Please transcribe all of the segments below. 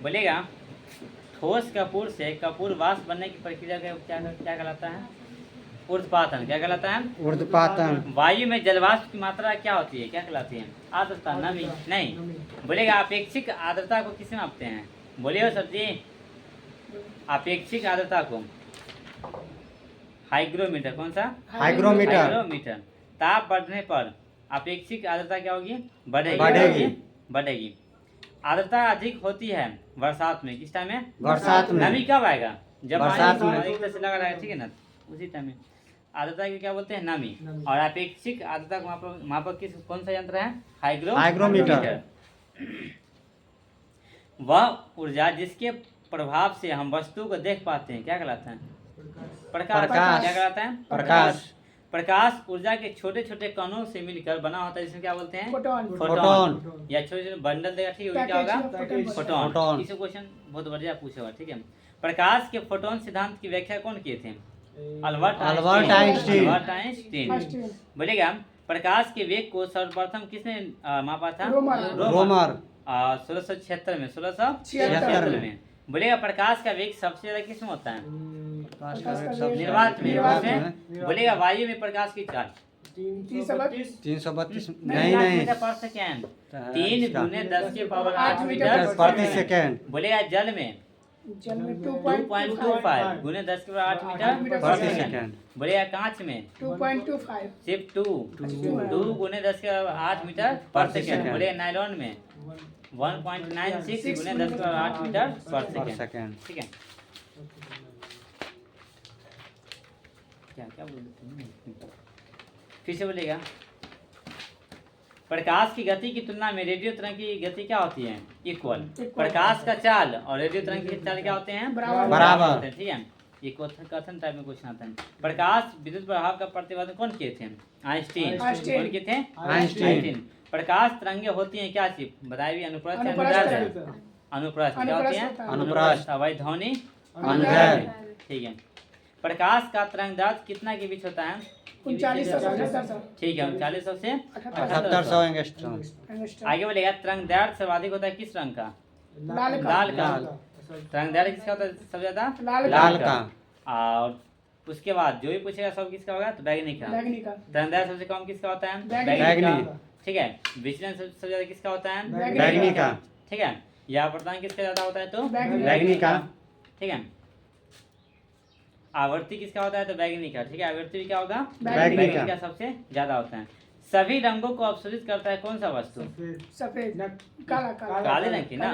बोलेगा ठोस कपूर से कपूर वाष्प बनने की प्रक्रिया का क्या क्या कहलाता है? ऊर्ध्वपातन। क्या कहलाता है? ऊर्ध्वपातन। वायु में जलवाष्प की मात्रा क्या होती है? क्या कहलाती है? आर्द्रता, नमी? नहीं। बोलेगा अपेक्षिक आर्द्रता को किससे मापते हैं? बोलिए सर जी। अपेक्षिक आर्द्रता को हाइग्रोमीटर। कौन सा? हाइग्रोमीटर। हाइग्रोमीटर। ताप बढ़ने पर अपेक्षिक आर्द्रता क्या होगी? बढ़ेगी। आर्द्रता अधिक होती है बरसात में। किस टाइम में? बरसात में। नमी कब आएगा? जब बरसात पानी में। अधिक तरह से लगा रहेगा, ठीक है ना, उसी टाइम में। आर्द्रता की क्या बोलते हैं? नमी। और अपेक्षिक आर्द्रता को मापक किस कौन सा यंत्र है? हाइग्रोमीटर। वह ऊर्जा जिसके प्रभाव से हम वस्तु को देख पाते हैं क्या कहलाता है? प्रकाश। क्या कहलाता है? प्रकाश। प्रकाश ऊर्जा के छोटे छोटे कणों से मिलकर बना होता है, जिसमें क्या बोलते हैं? फोटोन। या छोटे छोटे बंडल देगा, ठीक है, वो क्या होगा? फोटोन। फोटोन। इसे क्वेश्चन बहुत बढ़िया पूछा हुआ, ठीक है। प्रकाश के फोटोन सिद्धांत की व्याख्या कौन किए थे? Albert Einstein. बोलेगा प्रकाश के वेग को सर्वप्रथम किसने मापा था? रोमर। 1676 में। बोलेगा प्रकाश का वेग सबसे ज्यादा किसमें होता है? निर्वात में। बोलेगा वायु में प्रकाश की चाल 332 नहीं पर सेकेंड। 3 गुने 10 के पावर 8 मीटर प्रति सेकेंड। बोलेगा जल में 2.25 गुने 10 के पावर 8 मीटर प्रति सेकेंड। बोलेगा कांच में 2.25 सिर्फ 2 गुने 10 के पावर 8 मीटर पर सेकेंड। बोलेगा नायलॉन में 1.96 गुने 10 के पावर 8 मीटर पर सेकेंड, ठीक है। क्या बोल फिर से बोलेगा प्रकाश की गति की तुलना में रेडियो तरंग की गति क्या होती है? इक्वल। प्रकाश का चाल और रेडियो तरंग की चाल क्या होते हैं? बराबर। ठीक है। ये कथन टाइप में क्वेश्चन आता है। प्रकाश विद्युत प्रभाव का प्रतिपादन कौन किए थे? आइंस्टीन। कौन किए थे? आइंस्टीन। प्रकाश तरंगे होती हैं क्या चीज बताई हुई? अनुप्रस्थ या अनुदैर्ध्य? अनुप्रस्थ। क्या होती हैं? अनुप्रस्थ। अवैध्वनि अनुदैर्ध्य। ठीक है। प्रकाश का तरंगदैर्ध्य कितना के बीच होता है? 3900 ठीक है, 3900 से 7800 एंगस्ट्रॉम। आगे बोलेगा तरंगदैर्ध्य सर्वाधिक होता है किस रंग का? लाल का। तरंगदैर्ध्य किसका होता है सबसे ज्यादा? लाल का। और उसके बाद जो भी पूछेगा सब किसका होगा? तो बैगनी का। तरंगदैर्ध्य सबसे कम किसका होता है? बैगनी। ठीक है। विचलन सबसे ज्यादा किसका होता है? बैगनी का। ठीक है। या प्रदान किसका ज्यादा होता है? तो बैगनी का। ठीक है। आवर्ती किसका होता है? तो बैगनी का। ठीक है। आवर्ती भी क्या होगा? बैगनी का। सबसे ज्यादा होता है। सभी रंगों को अवशोषित करता है कौन सा वस्तु? सफेद काले रंग की ना।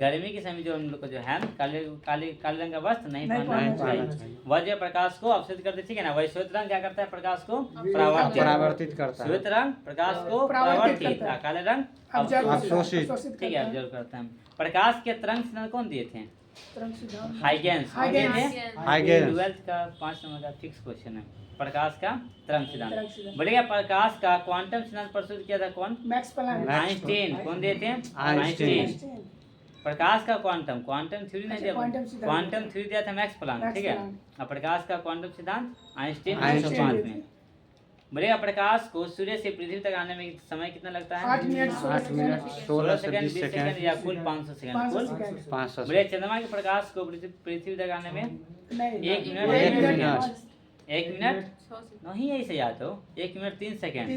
गर्मी के समय जो हम लोग को जो है काले रंग का वस्त्र नहीं पहनना चाहिए। वह जो प्रकाश को अवशोषित करते, ठीक है ना। वही श्वेत रंग क्या करता है? प्रकाश को परावर्तित करता है। श्वेत रंग प्रकाश को परावर्तित, काले रंग अवशोषित। ठीक है, ऑब्जर्व करता है। प्रकाश के तरंग सिद्धांत कौन दिए थे? हाइगेंस। 12th का 5 नंबर का फिक्स क्वेश्चन है। प्रकाश का तरंग सिद्धांत। बोलेगा प्रकाश का क्वांटम सिद्धांत प्रस्तुत किया था कौन? Max Planck. आइंस्टीन। कौन दिए थे? आइंस्टीन। प्रकाश का क्वांटम थ्योरी नहीं दिया, क्वांटम थ्योरी दिया था मैक्स प्लैंक, ठीक है। और प्रकाश का क्वांटम सिद्धांत आइंस्टीन 1905 में। बोलेगा प्रकाश को सूर्य से पृथ्वी तक आने में समय कितना लगता है? 8 मिनट 16 सेकंड 20 सेकंड या कुल 500 सेकंड। कुल 500। बोले चंद्रमा के प्रकाश को पृथ्वी तक आने में 1 मिनट नहीं, ऐसे याद हो 1 मिनट 3 सेकंड,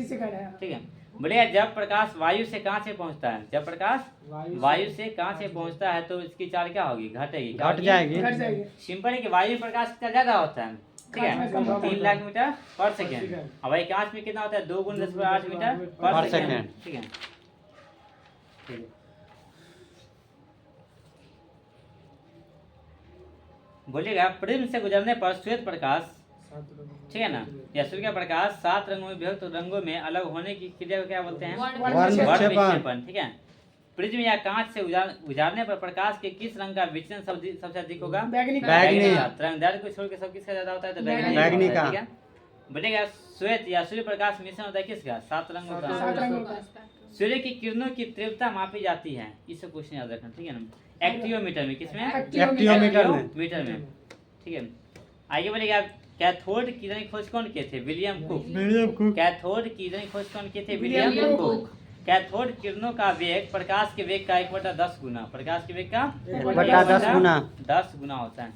ठीक है। बोलेगा जब प्रकाश वायु से कहाँ से पहुँचता है? जब प्रकाश वायु से कहाँ से पहुँचता है तो इसकी चाल क्या होगी? घटेगी। घट जाएगी। सिंपल है कि वायु प्रकाश की चाल ज्यादा होता है, ठीक है, 3 लाख मीटर पर सेकेंड। और वही कांच में कितना होता है? 2 × 10⁸ मीटर पर सेकेंड, ठीक है। बोलिएगा प्रिज्म से गुजरने पर श्वेत प्रकाश, ठीक है ना, या सूर्य का प्रकाश 7 रंगों में विभक्त रंगों में अलग होने की क्रिया को क्या बोलते हैं? वर्णविक्षेपण, ठीक है। प्रिज्म या कांच से उजाड़ने पर प्रकाश के किस रंग का विचलन सबसे अधिक होगा? बैगनी। तरंगदैर्ध्य को छोड़ के सब किसका ज्यादा होता है? तो बैगनी का, ठीक है। बोलेगा श्वेत या सूर्य प्रकाश मिश्रण होता है किसका? 7 रंगों का। सूर्य की किरणों की तीव्रता मापी जाती है, इससे क्वेश्चन याद रखना, ठीक है ना। एक्टियोमीटर में। किसमें? एक्टियोमीटर में, ठीक है। आगे बोलेगा कैथोड किरण की खोज कौन किए थे? William cook. कैथोड किरण की खोज कौन किए थे? William cook. कैथोड किरणों का वेग प्रकाश के वेग का 1/10 गुना, प्रकाश के वेग का 1/10 गुना 10 गुना होता है।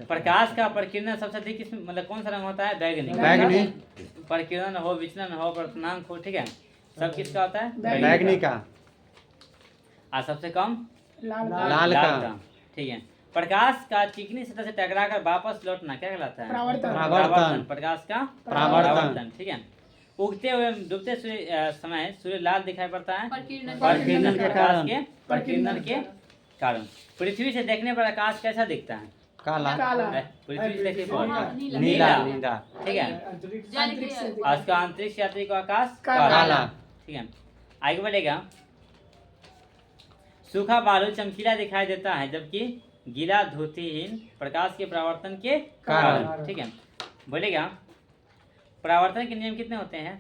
प्रकाश का प्रकीर्णन सबसे अधिक किस मतलब कौन सा रंग होता है? बैगनी। बैगनी। प्रकीर्णन हो, विचलन हो, प्रतनांक हो, ठीक है, सब किसका होता है? बैगनी का। और सबसे कम लाल का। ठीक है। प्रकाश का चिकनी सतह से टकराकर वापस लौटना क्या कहलाता है? परावर्तन। प्रकाश का परावर्तन। ठीक है। उगते हुए डूबते समय सूर्य लाल दिखाई पड़ता है प्रकीर्णन के कारण। प्रकीर्णन के कारण। पृथ्वी से देखने पर आकाश कैसा दिखता है? काला। पृथ्वी से देखने पर नीला। नीला। ठीक है। और उसका अंतरिक्ष यात्री को आकाश काला। ठीक है। आगे बढ़ेगा। सूखा बालू चमकीला दिखाई देता है जबकि गीला धोतीहीन प्रकाश के परावर्तन के कारण। ठीक है। बोलेगा परावर्तन के नियम कितने होते हैं?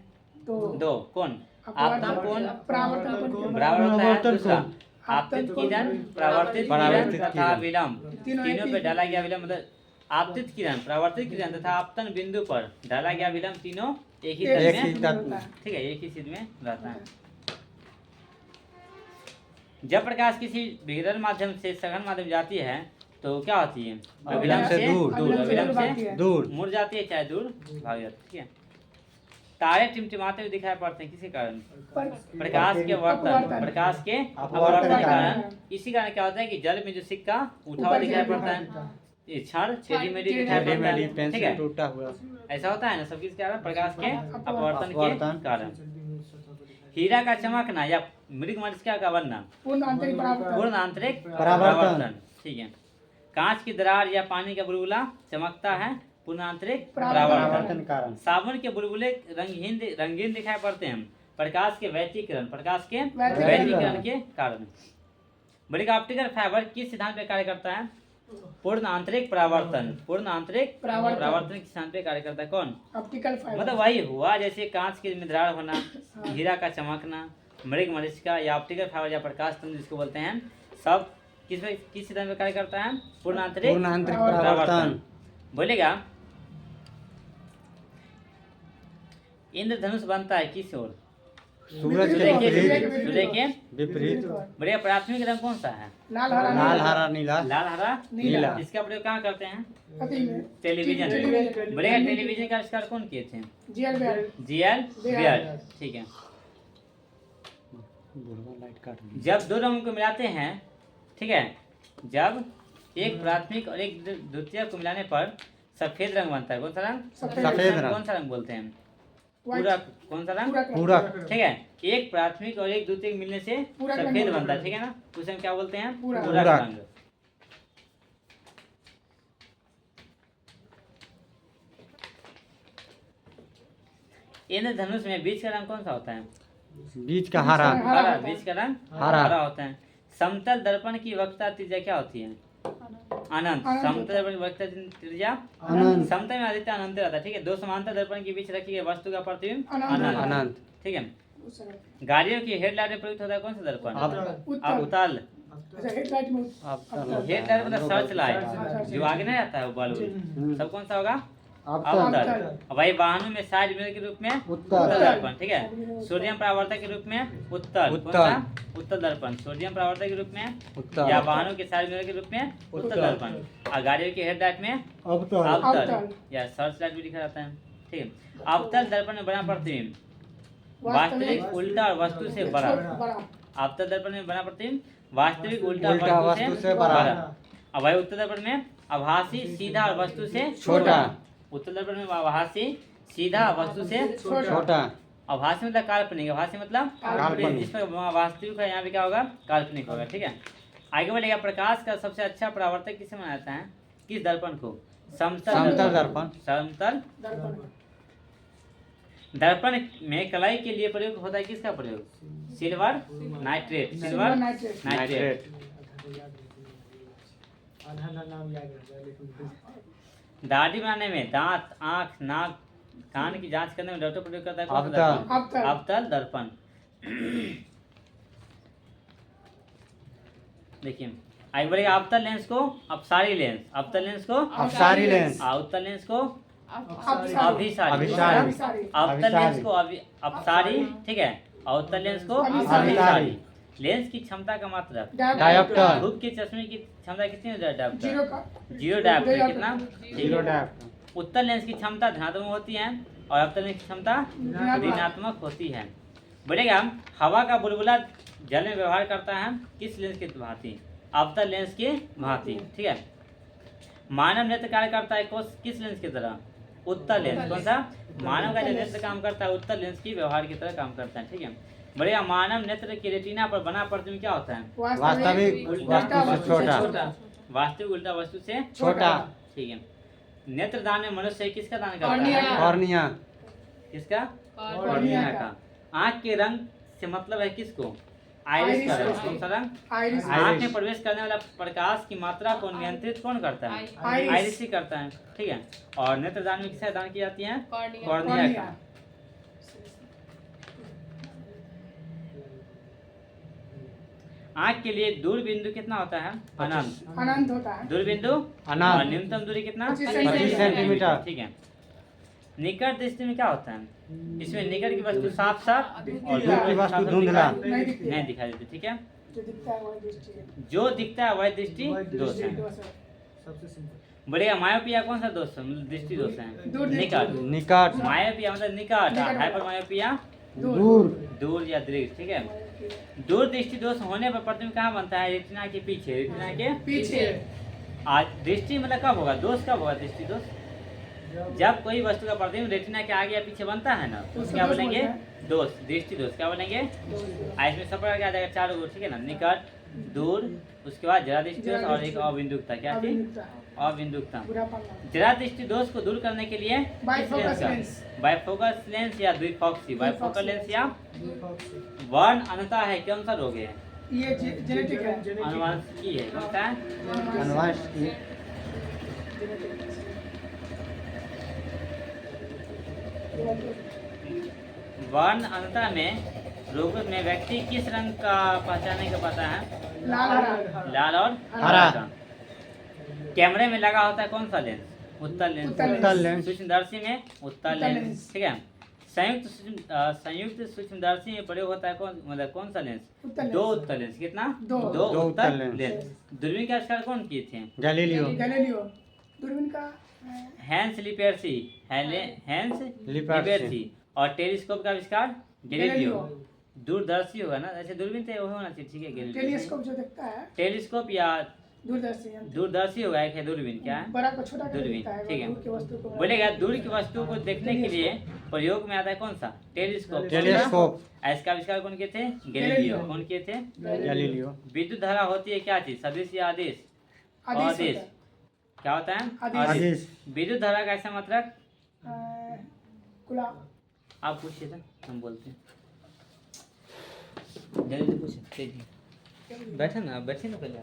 दो। कौन? आपतन कोण बराबर होता है दूसरा आपतित किरण, परावर्तित किरण तथा विलंब। तीनों पे डाला गया विलंब मतलब आपतित किरण, परावर्तित किरण तथा आपतन बिंदु पर डाला गया विलंब तीनों एक ही तत्व में, ठीक है, एक ही चीज में रहता है। जब प्रकाश किसी विकिरण माध्यम से सघन माध्यम जाती है तो क्या होती है? विलंब से विलंब से दूर मुड़ जाती है, चाहे दूर भाग जाती है। ठीक है। तारे टिमटिमाते हुए दिखाई पड़ते हैं किसी कारण? प्रकाश के प्रकाश के अपवर्तन के कारण। इसी कारण क्या होता है कि जल में जो सिक्का उठा हुआ दिखाई पड़ता है, ये क्षण छेड़ी-मेढ़ी दिखाई पड़ता है, ठीक है, टूटा हुआ ऐसा होता है ना, सब किस कारण? प्रकाश के अपवर्तन के कारण। हीरा का चमकना या मृग मरीचिका का बनना पूर्ण आंतरिक परावर्तन। ठीक है। कांच की दरार या पानी का बुलबुला चमकता है पूर्ण आंतरिक परावर्तन कारण। साबुन के बुलबुले रंगीन दिखाई पड़ते हैं प्रकाश के वैतीकरण के कारण। बड़ी ऑप्टिकल फाइबर किस सिद्धांत पे कार्य करता है? पूर्ण आंतरिक परावर्तन के सिद्धांत पे कार्य करता है। कौन? ऑप्टिकल फाइबर मतलब वही हुआ जैसे कांच के में दरार होना, हीरा का चमकना, मृग मरीचिका या ऑप्टिकल फाइबर या प्रकाश तंत्र जिसको बोलते हैं, सब किस सिद्धांत पे कार्य करता है? पूर्ण आंतरिक परावर्तन। बोलेगा इंद्रधनुष बनता है किस ओर? सूरज के विपरीत। बढ़िया। प्राथमिक रंग कौन सा है? लाल हरा नीला। लाल हरा नीला। इसका प्रयोग कहाँ करते हैं? टेलीविजन। बढ़िया। टेलीविजन का आविष्कार कौन किए थे? GL Bayer. ठीक है। जब दो रंगों को मिलाते हैं, ठीक है, जब एक प्राथमिक और एक द्वितीयक को मिलाने पर सफेद रंग बनता है। कौन सा रंग? सफेद रंग। कौन सा रंग बोलते हैं? पूरक। कौन सा रंग? पूरक। ठीक है। एक प्राथमिक और एक द्वितीयक मिलने से सफेद बनता है, ठीक है ना, उसे हम क्या बोलते हैं? पूरक रंग। इंद्रधनुष में बीच का रंग कौन सा होता है? बीच का हरा। बीच का रंग हरा होता है। समतल दर्पण की वक्रता त्रिज्या क्या होती है? अनंत। समतल दर्पण की वक्रता त्रिज्या अनंत। समतल में अधिकता अनंत रहता है। ठीक है। दो समांतर दर्पण के बीच रखी गई वस्तु का प्रतिबिंब अनंत। ठीक है। गाड़ियों की हेडलाइट में प्रयुक्त होता है कौन सा दर्पण? अवतल। हेडलाइट मतलब सर्च लाइट, जो आगे नहीं रहता है वो बल्ब, सब कौन सा होगा? अवतल। वही वाहनों में साइड मिरर के रूप में उत्तल दर्पण। ठीक है। सोडियम परावर्तक के रूप में उत्तल दर्पण। सोडियम परावर्तक के रूप में या वाहनों के साइड मिरर के रूप में उत्तल दर्पण। और गाड़ियों की हेडलाइट में अवतल या सर्च लाइट भी लिखा जाता है। ठीक है। अवतल दर्पण में बना प्रतिबिंब वास्तविक उल्टा और वस्तु से बड़ा। अवतल दर्पण में बना प्रतिबिंब वास्तविक उल्टा वस्तु से बड़ा। और वही उत्तल दर्पण में आभासी सीधा और वस्तु से छोटा। उत्तल दर्पण में आभासी सीधा वस्तु से छोटा। आभासी मतलब काल्पनिक, आभासी मतलब जिसमें वास्तविक है, यहाँ पे क्या होगा? काल्पनिक होगा। ठीक है। आगे बढ़ेगा। प्रकाश का सबसे अच्छा परावर्तक किसे माना जाता है? किस दर्पण को? समतल दर्पण। समतल दर्पण में कलाई के लिए प्रयोग होता है किसका प्रयोग? Silver nitrate. Silver nitrate. दाढ़ी बनाने में, दांत, आंख, नाक, कान की जांच करने में डॉक्टर प्रयोग करता है कौन सा दर्पण? अवतल दर्पण। देखिए आगे बढ़ेगा। अवतल लेंस को अपसारी लेंस। अवतल लेंस को अपसारी लेंस। उत्तल लेंस को अभिसारी। अभिसारी। अवतल लेंस को अपसारी, ठीक है, और उत्तल लेंस को अभिसारी। अभिसारी। लेंस की क्षमता का मात्रक, डायोप्टर। धूप के चश्मे की क्षमता कितनी है डायोप्टर? जीरो का जीरो डायोप्टर कितना? Zero zero. डायोप्टर। उत्तल लेंस की क्षमता धनात्मक होती है और अवतल लेंस की क्षमता ऋणात्मक होती है। बोलेगा हवा का बुलबुला जल में व्यवहार करता है किस लेंस की भांति? अवतल लेंस की भांति, ठीक है। मानव नेत्र कार्य करता है किस लेंस की तरह? उत्तल लेंस। कौन सा? मानव का जो नेत्र काम करता है उत्तल लेंस की व्यवहार की तरह काम करता है, ठीक है। बढ़िया, मानव नेत्र के रेटिना पर बना प्रतिबिंब क्या होता है? वास्तविक वस्तु से छोटा। वास्तविक उल्टा वस्तु से छोटा। ठीक है। नेत्रदान में मनुष्य किसका दान करता कॉर्निया। है? कॉर्निया। किसका? कॉर्निया कॉर्निया का। का। आँख के रंग से मतलब है किसको? आइरिस का रंग। कौन सा रंग? आइरिस। आँख में प्रवेश करने वाला प्रकाश की मात्रा को नियंत्रित कौन करता है? आइरिस। आइरिस ही करता है, ठीक है। और नेत्रदान में किसका दान की जाती है? Cornea cornea. का। आँख के लिए दूर बिंदु कितना होता है? अनंत। अनंत होता है। दूर बिंदु अनंत। और न्यूनतम दूरी कितना? 25 सेंटीमीटर। ठीक है। निकट दृष्टि में क्या होता है? इसमें निकट की वस्तु साफ साफ और दूर की वस्तु धुंधला। नहीं दिखती नहीं दिखाई देती, ठीक है। जो दिखता है वही दृष्टि है। जो दिखता है वह दृष्टि दोष है। दोष है। बढ़िया, मायोपिया कौन सा दोष है? मतलब दृष्टि दोष है। दूर दृष्टि। निकट। निकट। मायोपिया मतलब निकट, निकट। हाइपर मायोपिया दूर। दूर या दृष्टि, ठीक है। दूर दृष्टि दोष होने पर प्रतिबिंब कहाँ बनता है? रेटिना के पीछे। रेटिना के पीछे। आज दृष्टि मतलब कब होगा? दोष कब होगा? दृष्टि दोष जब कोई वस्तु का प्रतिबिंब रेटिना के आगे या पीछे बनता है ना, तो उसको क्या दोष बोलेंगे? बोलते हैं। दोष। दृष्टि दोष क्या बोलेंगे? इसमें सब प्रकार क्या आ जाएगा? चारों ओर, ठीक है ना। निकट, दूर, उसके बाद जरा दृष्टि दोष और एक अबिंदुकता। क्या थी? अभिमुखता। अबिंदुकता। बुरा पन्ना। जरा दृष्टि दोष को दूर करने के लिए बाइफोकस लेंस। बाइफोकस लेंस या द्विफॉक्सी। बाइफोकल लेंस या वर्ण अनता है कौन सा रोग है? ये जेनेटिक है। अनुवांशिकी है। कौन सा है? अनुवांशिक। वर्ण अनता में रोग में व्यक्ति किस रंग का पहचानने का पाता है? लाल हरा। लाल और हरा। का। कैमरे में लगा होता है कौन सा लेंस? उत्तल लेंस। उत्तल लेंस। सूक्ष्मदर्शी में उत्तल लेंस, लेंस। ठीक है। संयुक्त सूक्ष्मदर्शी में प्रयोग होता है मतलब कौन सा लेंस? उत्तल लेंस। दो उत्तल लेंस। कितना? दो उत्तल उत्तल लेंस। लेंस। दूरबीन का आविष्कार कौन किए थे? गैलीलियो। गैलीलियो। दूरबीन का हैंस लिपेर्सी। हैंस लिपेर्सी। लिपेर्सी। और टेलीस्कोप का आविष्कार? गैलीलियो। गैलीलियो। दूरदर्शी होगा ना, ऐसे दूरबीन तो होना चाहिए, ठीक है। गैलीलियो। टेलीस्कोप जो देखता है टेलीस्कोप या दूरदर्शी दूरदर्शी होगा, एक है दूरबीन। क्या है? बड़ा को छोटा कर दूरबीन, दिखता है। ठीक है। दूर की वस्तु को बोलेगा दूर की वस्तु को देखने के लिए प्रयोग में आता है कौन सा? टेलीस्कोप। टेलीस्कोप। इसका आविष्कार कौन किए थे? गैलीलियो। गैलीलियो। कौन किए थे? गैलीलियो। विद्युत धारा होती है क्या चीज? सदिश या आदेश? आदेश आदेश। होता है। क्या होता है? आदेश। आदेश। विद्युत धारा का ऐसा मतलब? कुला। आप पूछिए था, हम बोलते हैं। जल्दी पूछे। बैठे ना, बैठिए ना पहले।